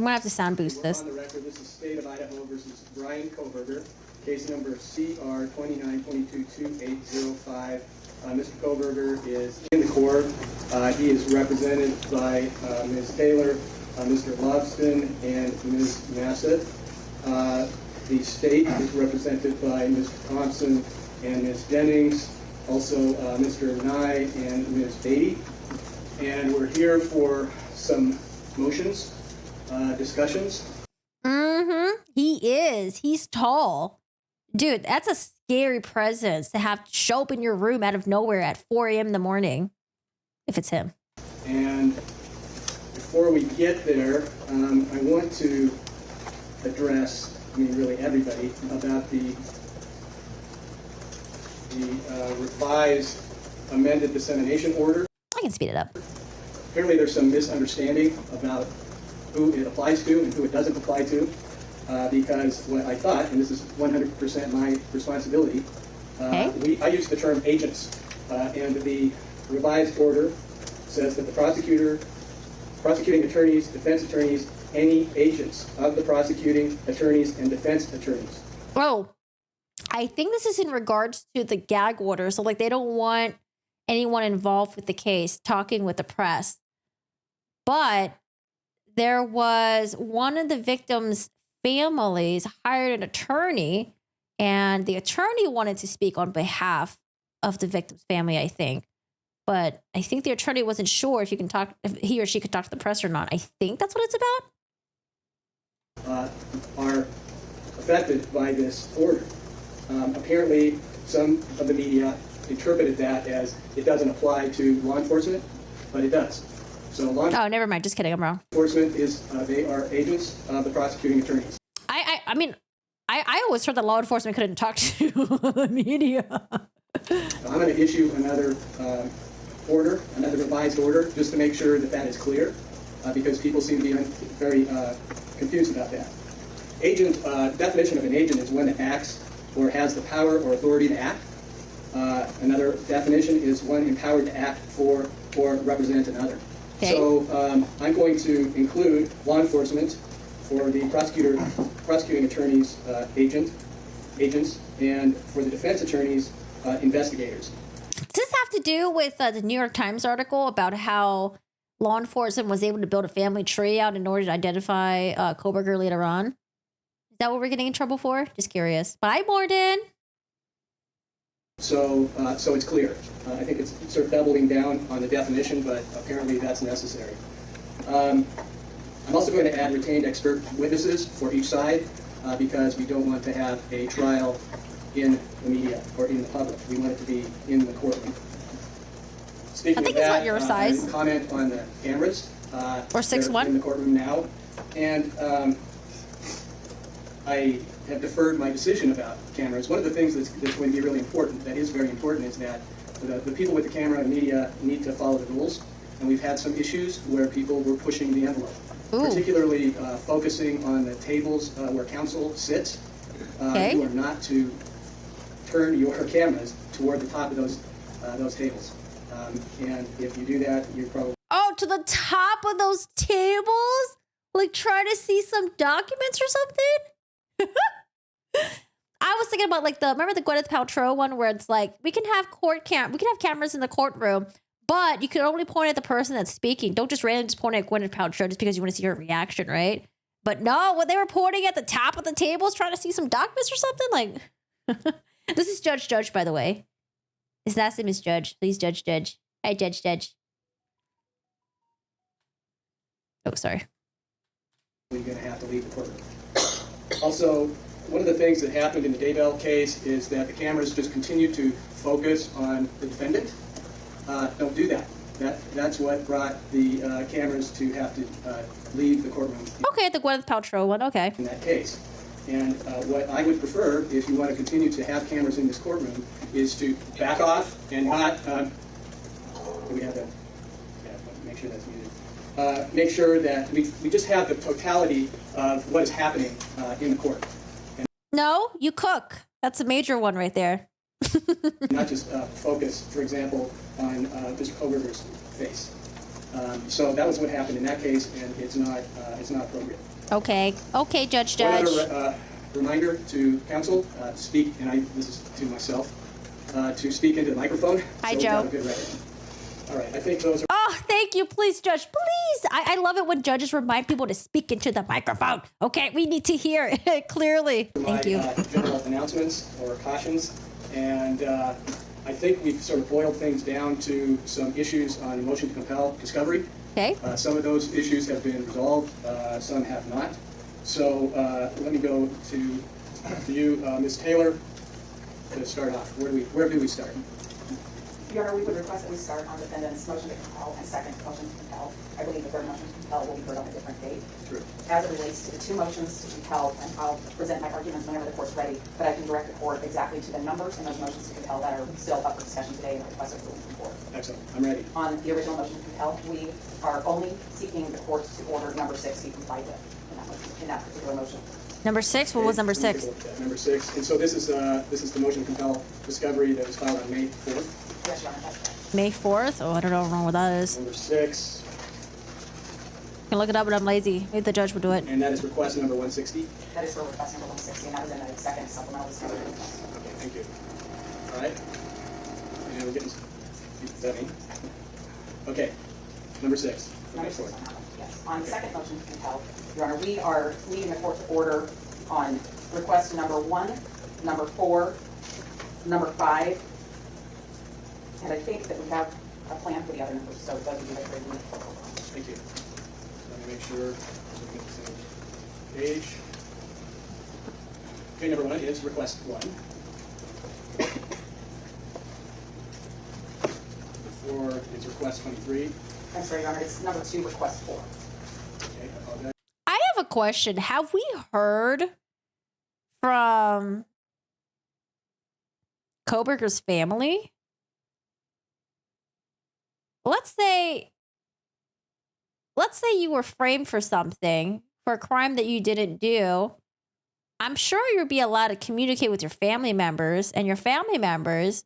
might have to sound boost We're this. on the record. This is State of Idaho versus Brian Kohberger, case number CR 29222805. Mr. Kohberger is in the court. He is represented by Ms. Taylor, Mr. Lobston, and Ms. Nassett. The state is represented by Mr. Thompson and Ms. Jennings, also Mr. Nye and Ms. Beatty. And we're here for some motions, discussions. He is. He's tall. Dude, that's a scary presence to have show up in your room out of nowhere at 4 a.m. in the morning, if it's him. And before we get there, I want to address, really everybody, about the revised amended dissemination order. I can speed it up. Apparently there's some misunderstanding about who it applies to and who it doesn't apply to, because what I thought, and this is 100% my responsibility, I use the term agents, and the revised order says that the prosecuting attorneys, defense attorneys, any agents of the prosecuting attorneys and defense attorneys. Oh, I think this is in regards to the gag order. So like they don't want anyone involved with the case talking with the press. But there was one of the victims' families hired an attorney, and the attorney wanted to speak on behalf of the victim's family, I think. But I think the attorney wasn't sure if he or she could talk to the press or not. I think that's what it's about. Are affected by this order. Apparently, some of the media interpreted that as it doesn't apply to law enforcement, but it does. So oh, never mind. Just kidding. I'm wrong. Enforcement is they are agents of the prosecuting attorneys. I mean, I always heard that law enforcement couldn't talk to the media. I'm going to issue another order, another revised order, just to make sure that that is clear, because people seem to be very confused about that. Agent, definition of an agent is one that acts or has the power or authority to act. Another definition is one empowered to act for or represent another. Okay. So I'm going to include law enforcement for the prosecuting attorneys, agents, and for the defense attorneys, investigators. Does this have to do with the New York Times article about how law enforcement was able to build a family tree out in order to identify Kohberger later on? Is that what we're getting in trouble for? Just curious. Bye, Morden. So it's clear. I think it's sort of doubling down on the definition, but apparently that's necessary. I'm also going to add retained expert witnesses for each side because we don't want to have a trial in the media or in the public. We want it to be in the courtroom. Speaking I think of it's that, about your size. Comment on the cameras. Or 6'1". In the courtroom now. And I have deferred my decision about cameras. One of the things that's going to be really important, that is very important, is that the people with the camera and media need to follow the rules. And we've had some issues where people were pushing the envelope, particularly focusing on the tables where counsel sits. You are not to turn your cameras toward the top of those tables. And if you do that, you're probably... Oh, to the top of those tables? Like trying to see some documents or something? I was thinking about like remember the Gwyneth Paltrow one where it's like we can have cameras in the courtroom, but you can only point at the person that's speaking. Don't just randomly just point at Gwyneth Paltrow just because you want to see her reaction, right? But no, when they were pointing at the top of the tables trying to see some documents or something, like this is Judge, by the way. His last name is Judge. Please, Judge. Hi, Judge. Oh, sorry. You're going to have to leave the courtroom. Also, one of the things that happened in the Daybell case is that the cameras just continued to focus on the defendant. Don't do that. That's what brought the cameras to have to leave the courtroom. Okay, the Gwyneth Paltrow one, okay. In that case. And what I would prefer, if you want to continue to have cameras in this courtroom, is to back off and not... we have to make sure that's muted. Make sure that we just have the totality of what is happening in the court. And no, you cook. That's a major one right there. not just focus, for example, on Mr. Kohberger's face. So that was what happened in that case, and it's not appropriate. Okay. Okay, Judge. One other reminder to council, speak, and this is to myself, to speak into the microphone. Hi, so Joe. We got a good record. All right, I think those are... Oh, thank you. Please, Judge. Please. I love it when judges remind people to speak into the microphone. Okay, we need to hear it clearly. Thank you. General announcements or cautions. And I think we've sort of boiled things down to some issues on motion to compel discovery. Okay. Some of those issues have been resolved, some have not. So let me go to you, Ms. Taylor, to start off. Where do we start? Your Honor, we would request that we start on defendant's motion to compel and second motion to compel. I believe the third motion to compel will be heard on a different date. True. As it relates to the two motions to compel, and I'll present my arguments whenever the court's ready, but I can direct the court exactly to the numbers in those motions to compel that are still up for discussion today and request approval from the court. Excellent. I'm ready. On the original motion to compel, we are only seeking the court to order number 6 be complied with in that particular motion. Number 6? What was number 6? Number 6. And so this is the motion to compel discovery that was filed on May 4th. Yes, Your Honor, that's correct. May 4th? Oh, I don't know what's wrong with that is. Number 6. I can look it up, but I'm lazy. Maybe the judge would do it. And that is request number 160. That is for request number 160, and that was in the second supplemental discovery request. Okay, thank you. All right. And we're getting setting. Okay. Number 6. Number 6 on that one, yes. On the second motion to compel, Your Honor, we are leaving the court to order on request number 1, number 4, number 5, and I think that we have a plan for the other numbers, so those would be the three we need to vote on. Thank you. Let me make sure we're looking at the same page. Okay, number 1 is request 1. Number 4 is request 23. I'm sorry, Your Honor, it's number 2, request 4. Okay, I apologize. I have a question. Have we heard from Kohberger's family? Let's say you were framed for something, for a crime that you didn't do. I'm sure you'd be allowed to communicate with your family members, and your family members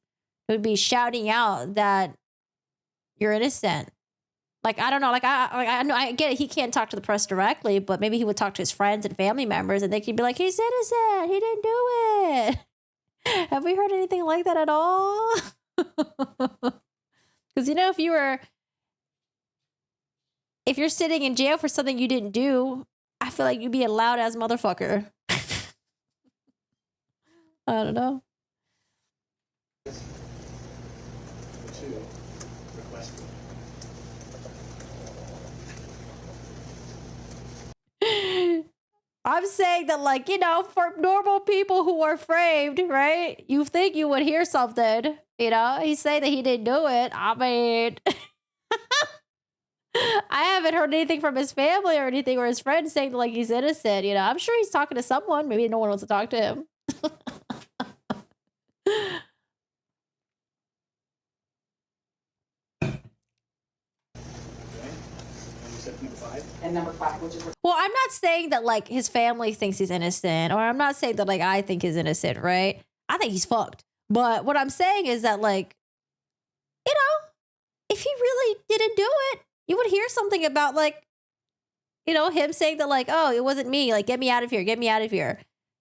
would be shouting out that you're innocent. Like, I don't know, I know, I get it, he can't talk to the press directly, but maybe he would talk to his friends and family members, and they could be like, he's innocent, he didn't do it. Have we heard anything like that at all? Because, you know, if you're sitting in jail for something you didn't do, I feel like you'd be a loud ass motherfucker. I don't know. 2, request 4. I'm saying that, like, you know, for normal people who are framed, right? You think you would hear something, you know? He's saying that he didn't do it. I mean, I haven't heard anything from his family or anything, or his friends saying, like, he's innocent, you know? I'm sure he's talking to someone. Maybe no one wants to talk to him. And number 5, which is Well, I'm not saying that, like, his family thinks he's innocent, or I'm not saying that, like, I think he's innocent, right? I think he's fucked. But what I'm saying is that, like, you know, if he really didn't do it, you would hear something about, like, you know, him saying that, like, oh, it wasn't me. Like, get me out of here. Get me out of here.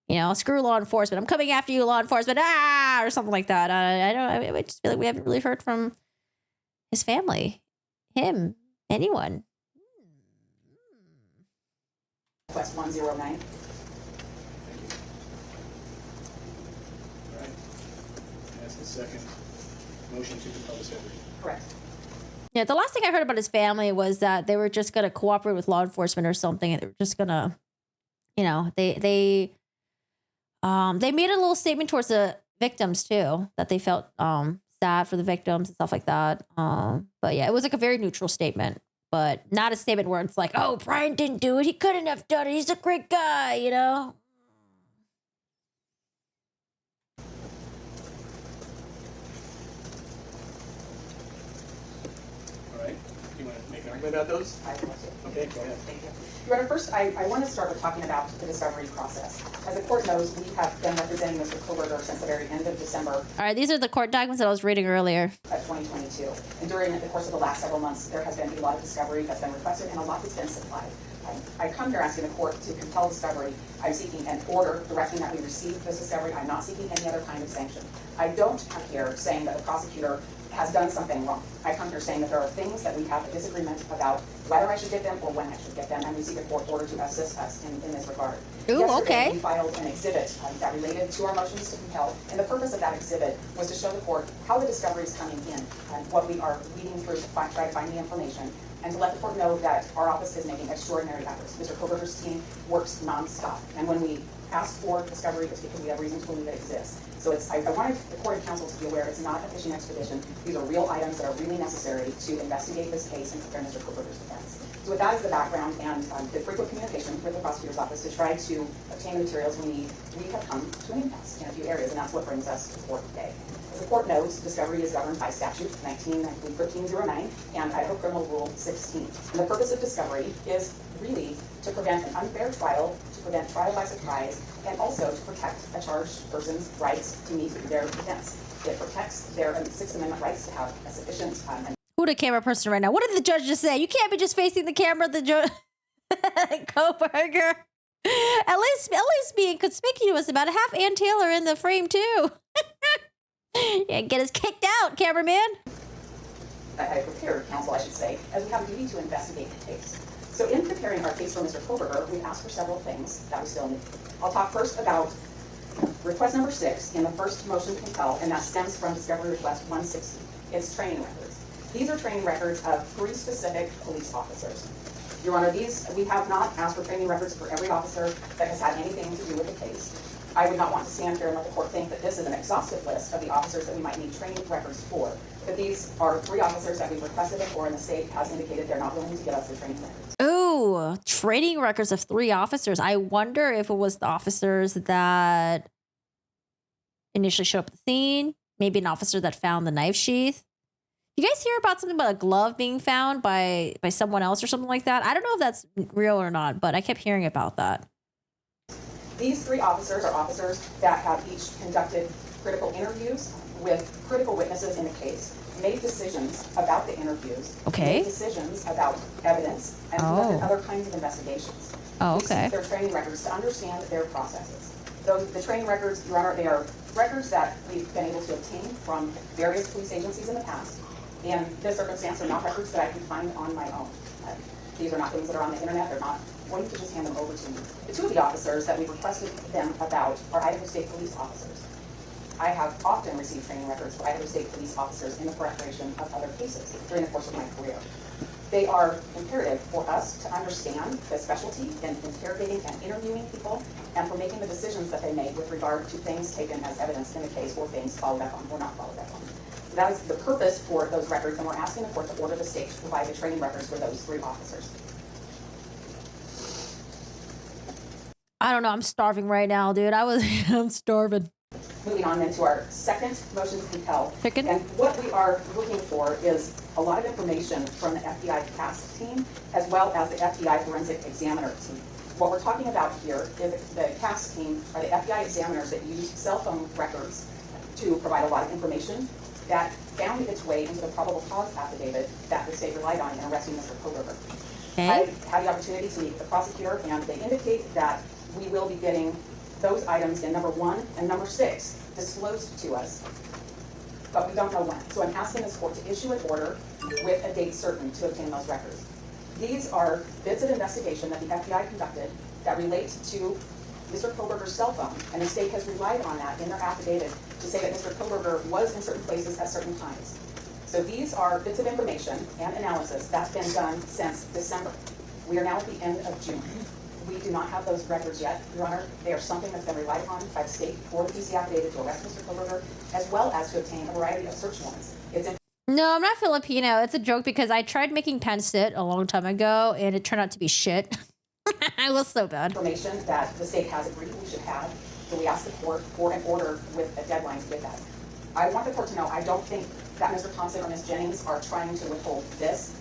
You know, screw law enforcement. I'm coming after you, law enforcement. Ah, or something like that. I just feel like we haven't really heard from his family, him, anyone. request 109. Thank you. All right. That's the second motion to compel discovery. Correct. Yeah, the last thing I heard about his family was that they were just going to cooperate with law enforcement or something. And they were just going to, you know, they made a little statement towards the victims too, that they felt sad for the victims and stuff like that. But yeah, it was like a very neutral statement, but not a statement where it's like, oh, Brian didn't do it. He couldn't have done it. He's a great guy, you know? All right. You want to make an argument about those? I will do. Okay, go ahead. Thank you. Your Honor, first, I want to start with talking about the discovery process. As the court knows, we have been representing Mr. Kohberger since the very end of December All right, these are the court documents that I was reading earlier. of 2022. And during the course of the last several months, there has been a lot of discovery that's been requested and a lot that's been supplied. I come here asking the court to compel discovery. I'm seeking an order directing that we receive this discovery. I'm not seeking any other kind of sanction. I don't come here saying that the prosecutor has done something wrong. I come here saying that there are things that we have a disagreement about whether I should get them or when I should get them, and we seek a court order to assist us in this regard. Ooh, Yesterday, okay. we filed an exhibit that related to our motions to compel, and the purpose of that exhibit was to show the court how the discovery is coming in and what we are weeding through to try to find the information, and to let the court know that our office is making extraordinary efforts. Mr. Kohberger's team works nonstop, and when we ask for discovery, it's because we have reason to believe it exists. So I wanted the court and counsel to be aware it's not a fishing expedition. These are real items that are really necessary to investigate this case and prepare Mr. Kohberger's defense. So with that as the background and the frequent communication with the prosecutor's office to try to obtain the materials we need, we have come to an impasse in a few areas, and that's what brings us to court today. As the court knows, discovery is governed by statute 1309 and Idaho Criminal Rule 16. And the purpose of discovery is really to prevent an unfair trial, to prevent trial by surprise, and also to protect a charged person's rights to meet their defense. It protects their Sixth Amendment rights to have a sufficient Who the camera person right now? What did the judge just say? You can't be just facing the camera, the judge. Kohberger. At least being conspicuous about it. Have Ann Taylor in the frame too. Yeah, get us kicked out, cameraman. I prepared counsel, I should say, as we have a duty to investigate the case. So in preparing our case for Mr. Kohberger, we asked for several things that we still need. I'll talk first about request number 6 in the first motion to compel, and that stems from discovery request 160. It's training records. These are training records of 3 specific police officers. Your Honor, we have not asked for training records for every officer that has had anything to do with the case. I would not want to stand here and let the court think that this is an exhaustive list of the officers that we might need training records for. But these are 3 officers that we've requested it for, and the state has indicated they're not willing to give us the training records. Ooh, training records of 3 officers. I wonder if it was the officers that initially showed up at the scene. Maybe an officer that found the knife sheath. You guys hear about something about a glove being found by someone else or something like that? I don't know if that's real or not, but I kept hearing about that. These 3 officers are officers that have each conducted critical interviews with critical witnesses in the case, made decisions about the interviews, made decisions about evidence, and conducted other kinds of investigations. We seek their training records to understand their processes. The training records, Your Honor, they are records that we've been able to obtain from various police agencies in the past. In this circumstance, are not records that I can find on my own. These are not things that are on the internet. They're not going to just hand them over to me. The 2 of the officers that we've requested them about are Idaho State Police officers. I have often received training records for Idaho State Police officers in the preparation of other cases during the course of my career. They are imperative for us to understand the specialty in interrogating and interviewing people, and for making the decisions that they make with regard to things taken as evidence in the case, or things followed up on or not followed up on. That is the purpose for those records, and we're asking the court to order the state to provide the training records for those 3 officers. I don't know. I'm starving right now, dude. I'm starving. Moving on then to our second motion to compel. And what we are looking for is a lot of information from the FBI CAST team, as well as the FBI forensic examiner team. What we're talking about here is the CAST team are the FBI examiners that use cell phone records to provide a lot of information that found its way into the probable cause affidavit that the state relied on in arresting Mr. Kohberger. I had the opportunity to meet with the prosecutor, and they indicate that we will be getting those items in number 1 and number 6 disclosed to us, but we don't know when. So I'm asking this court to issue an order with a date certain to obtain those records. These are bits of investigation that the FBI conducted that relate to Mr. Kohberger's cell phone, and the state has relied on that in their affidavit to say that Mr. Kohberger was in certain places at certain times. So these are bits of information and analysis that's been done since December. We are now at the end of June. We do not have those records yet, Your Honor. They are something that's been relied upon by the state for the PC affidavit to arrest Mr. Kohberger, as well as to obtain a variety of search warrants. No, I'm not Filipino. It's a joke because I tried making pen sit a long time ago, and it turned out to be shit. I was so bad. Information that the state has agreed we should have, so we ask the court for an order with a deadline to get that. I want the court to know I don't think that Mr. Thompson or Ms. Jennings are trying to withhold this.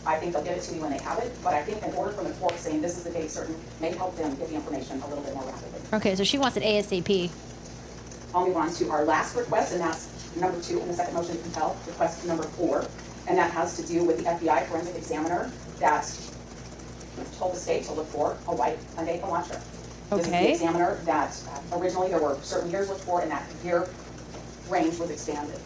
I think they'll give it to me when they have it, but I think an order from the court saying this is the date certain may help them get the information a little bit more rapidly. Okay, so she wants it ASAP. I'll move on to our last request, and that's number 2 in the second motion to compel, request number 4, and that has to do with the FBI forensic examiner that told the state to look for a white Hyundai Elantra. This is the Okay. Examiner that originally there were certain years looked for, and that year range was expanded.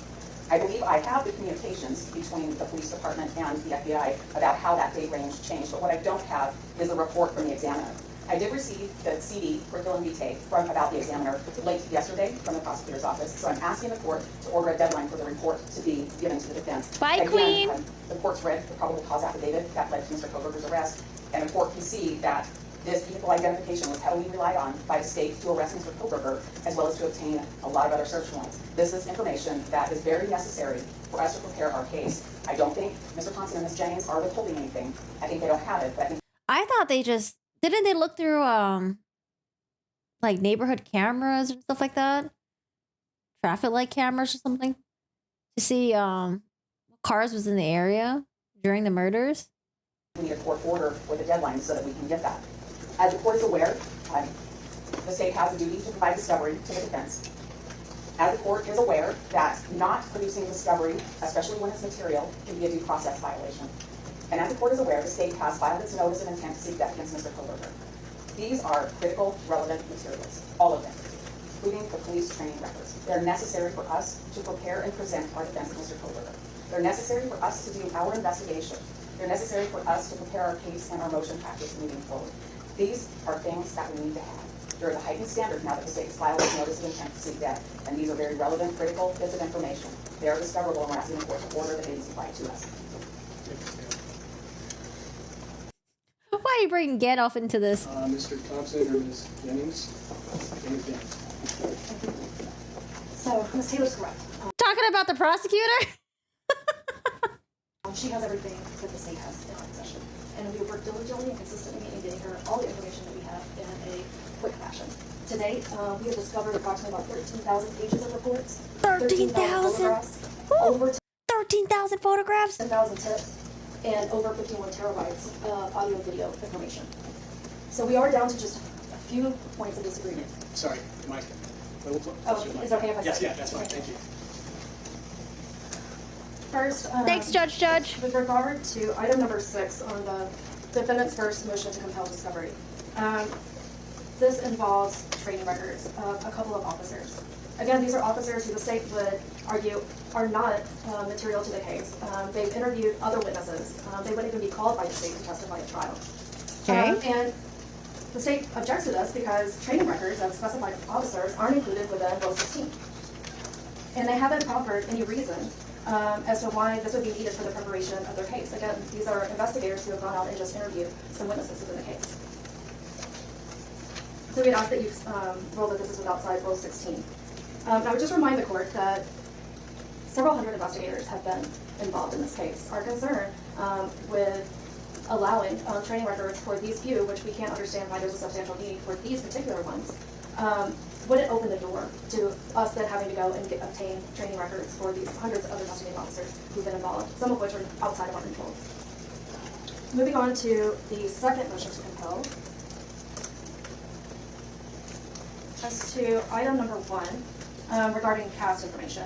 I believe I have the communications between the police department and the FBI about how that date range changed, but what I don't have is a report from the Examiner. I did receive the CD, curriculum vitae, from about the Examiner late yesterday from the prosecutor's office, so I'm asking the court to order a deadline for the report to be given to the defense. Bye, Again, Queen. The court's read the probable cause affidavit that led to Mr. Kohberger's arrest, and the court can see that this vehicle identification was heavily relied on by the state to arrest Mr. Kohberger, as well as to obtain a lot of other search warrants. This is information that is very necessary for us to prepare our case. I don't think Mr. Thompson and Ms. Jennings are withholding anything. I think they don't have it, but I think I thought they just didn't they look through like neighborhood cameras and stuff like that, traffic light cameras or something, to see what cars was in the area during the murders. we need a court order with a deadline so that we can get that. As the court is aware, the state has a duty to provide discovery to the defense. As the court is aware that not producing discovery, especially when it's material, can be a due process violation. And as the court is aware, the state has filed its notice of intent to seek death against Mr. Kohberger. These are critical, relevant materials, all of them, including the police training records. They're necessary for us to prepare and present our defense of Mr. Kohberger. They're necessary for us to do our investigation. They're necessary for us to prepare our case and our motion practice moving forward. These are things that we need to have. There is a heightened standard now that the state has filed its notice of intent to seek death, and these are very relevant, critical bits of information. They are discoverable, and we're asking the court to order that they be supplied to us. Why are you bringing Gandalf into this? Mr. Thompson or Ms. Jennings? Ms. Jennings. So, Ms. Taylor's correct. Talking about the prosecutor? She has everything that the state has in our possession. And we have worked diligently and consistently in getting her all the information that we have in a quick fashion. To date, we have discovered approximately about 13,000 pages of reports. 13,000? photographs, over 13,000 photographs? 10,000 tips, and over 51 terabytes of audio and video information. So we are down to just a few points of disagreement. Sorry, Mike. Oh, is it okay if I Yes, say- yeah, that's fine, thank you. First, Thanks, Judge. with regard to item number 6 on the defendant's first motion to compel discovery, this involves training records of a couple of officers. Again, these are officers who the state would argue are not material to the case. They've interviewed other witnesses. They wouldn't even be called by the state to testify at trial. Okay. And the state objects to this because training records of specified officers aren't included within Rule 16. And they haven't offered any reason as to why this would be needed for the preparation of their case. Again, these are investigators who have gone out and just interviewed some witnesses within the case. So we'd ask that you rule that this is outside Rule 16. I would just remind the court that several hundred investigators have been involved in this case. Our concern with allowing training records for these few, which we can't understand why there's a substantial need for these particular ones, wouldn't open the door to us then having to go and obtain training records for these hundreds of other investigating officers who've been involved, some of which are outside of our control. Moving on to the second motion to compel. As to item number 1, regarding cast information.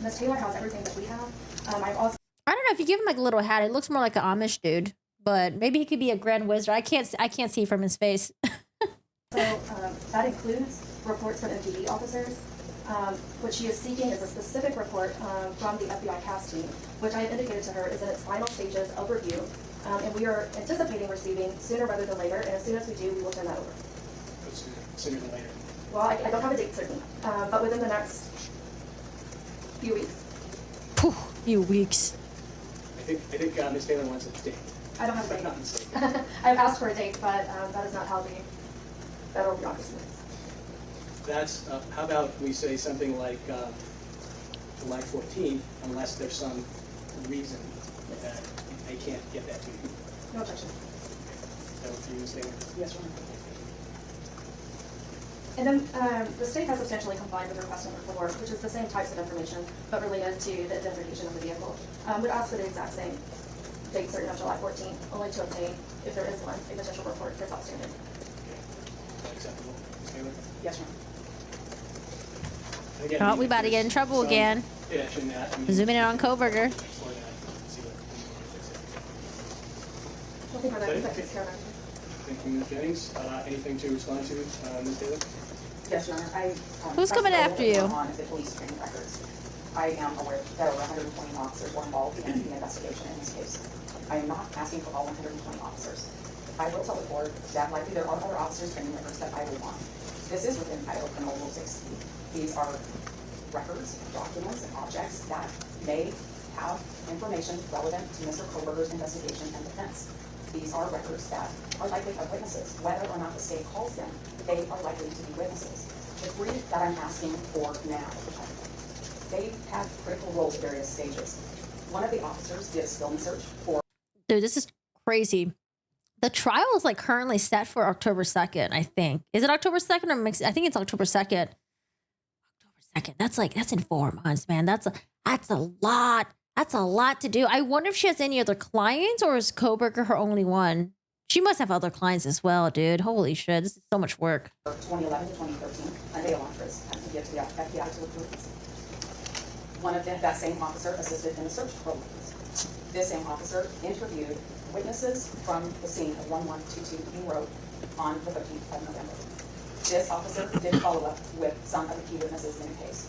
Ms. Taylor has everything that we have. I've also I don't know if you give him like a little hat. It looks more like an Amish dude, but maybe he could be a grand wizard. I can't see from his face. that includes reports from MPD officers. What she is seeking is a specific report from the FBI CAS team, which I have indicated to her is in its final stages of review, and we are anticipating receiving sooner rather than later, and as soon as we do, we will turn that over. Sooner than later. Well, I don't have a date certain, but within the next few weeks. Phew, few weeks. I think Ms. Taylor wants a date. I don't have a If I'm not date. mistaken. I've asked for a date, but that is not how the federal bureaucracy works. That's, how about we say something like July 14th, unless there's some reason that they can't get that to you. No objection. That would be Ms. Taylor? Yes, Your Honor. And then the state has substantially complied with request number 4, which is the same types of information, but related to the identification of the vehicle. Would ask for the exact same date certain of July 14th, only to obtain, if there is one, a potential report that's outstanding. Acceptable. Ms. Taylor? Yes, Your Honor. Again, Oh, we about to get in trouble some again. itch in that. Zooming in on Kohberger. Explore that, see what- Nothing further, I think that takes care of everything. Thank you, Ms. Jennings. Anything to respond to, Ms. Taylor? Yes, Your Honor, I. Who's coming after you? On the police training records. I am aware that over 120 officers were involved in the investigation in this case. I am not asking for all 120 officers. I will tell the court that likely there are other officers training records that I will want. This is within Idaho Criminal Rule 60. These are records, documents, and objects that may have information relevant to Mr. Kohberger's investigation and defense. These are records that are likely of witnesses. Whether or not the state calls them, they are likely to be witnesses. The three that I'm asking for now, they have critical roles at various stages. One of the officers did a skilled search for. Dude, this is crazy. The trial is like currently set for October 2nd, I think. Is it October 2nd or mixed? I think it's October 2nd. October 2nd. That's in 4 months, man. That's a lot. That's a lot to do. I wonder if she has any other clients or is Kohberger her only one? She must have other clients as well, dude. Holy shit. This is so much work. 2011 to 2013, a bail offers to get to the FBI to approve this. One of that same officer assisted in the search for witnesses. This same officer interviewed witnesses from the scene of 1122 King Road on the 13th of November. This officer did follow up with some of the key witnesses in the case.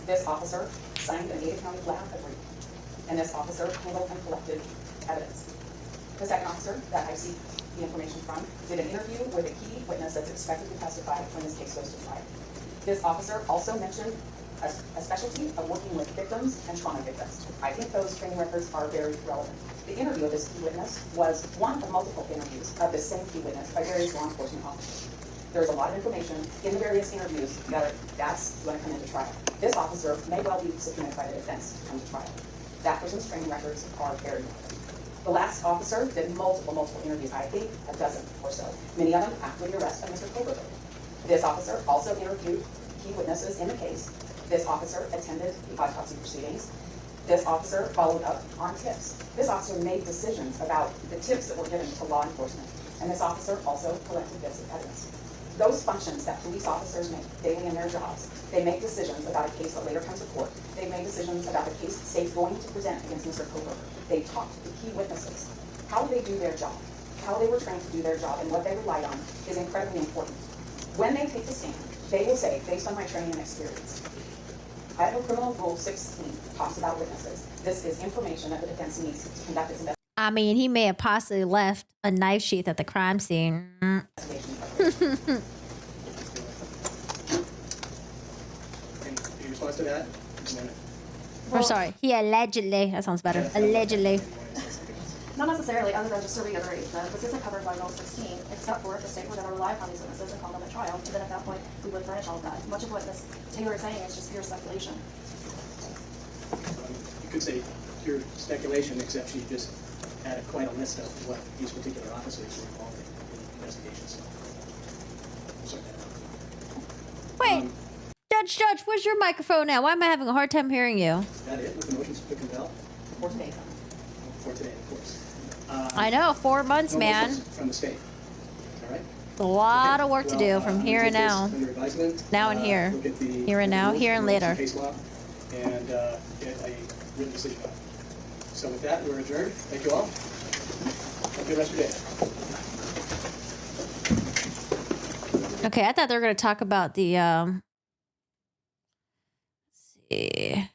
This officer signed an Ada County lab agreement, and this officer handled and collected evidence. The second officer that I seek the information from did an interview with a key witness that's expected to testify when this case goes to trial. This officer also mentioned a specialty of working with victims and trauma victims. I think those training records are very relevant. The interview of this key witness was one of multiple interviews of the same key witness by various law enforcement officers. There's a lot of information in the various interviews that's going to come into trial. This officer may well be subpoenaed by the defense to come to trial. That person's training records are very relevant. The last officer did multiple interviews, I think a dozen or so, many of them after the arrest of Mr. Kohberger. This officer also interviewed key witnesses in the case. This officer attended the autopsy proceedings. This officer followed up on tips. This officer made decisions about the tips that were given to law enforcement. And this officer also collected bits of evidence. Those functions that police officers make daily in their jobs, they make decisions about a case that later comes to court. They make decisions about the case the state's going to present against Mr. Kohberger. They talk to key witnesses. How they do their job, how they were trained to do their job, and what they relied on is incredibly important. When they take the stand, they will say, based on my training and experience, Idaho Criminal Rule 16 talks about witnesses. This is information that the defense needs to conduct its investigation. I mean, he may have possibly left a knife sheath at the crime scene. Any response to that? Or sorry, he allegedly. That sounds better. Allegedly. Not necessarily, other than just to reiterate that this isn't covered by Rule 16, except for if the state were going to rely upon these witnesses and call them at trial, and then at that point, we would furnish all of that. Much of what Ms. Taylor is saying is just pure speculation. You could say pure speculation, except she just added quite a list of what these particular officers were involved in the investigations. Wait, Judge, where's your microphone now? Why am I having a hard time hearing you? Is that it with the motions to compel? For today. For today, of course. I know, 4 months, No man. motions from the state. All right. A lot Okay, of work to well, do from I'm here gonna and take this now. under advisement. Now and here. Look at the Here and now, rules, here and rules later. Case law, and get a written decision on it. So with that, we're adjourned. Thank you all. Have a good rest of your day. Okay, I thought they were going to talk about the, let's see.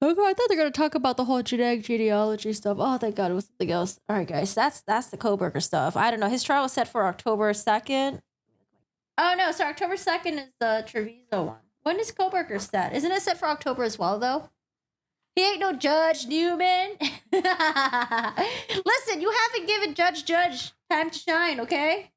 Okay, I thought they were going to talk about the whole genetic genealogy stuff. Oh, thank God, it was something else. All right, guys, that's the Kohberger stuff. I don't know. His trial was set for October 2nd. Oh, no, sorry, October 2nd is the Treviso one. When is Kohberger set? Isn't it set for October as well, though? He ain't no Judge Newman. Listen, you haven't given Judge time to shine, okay?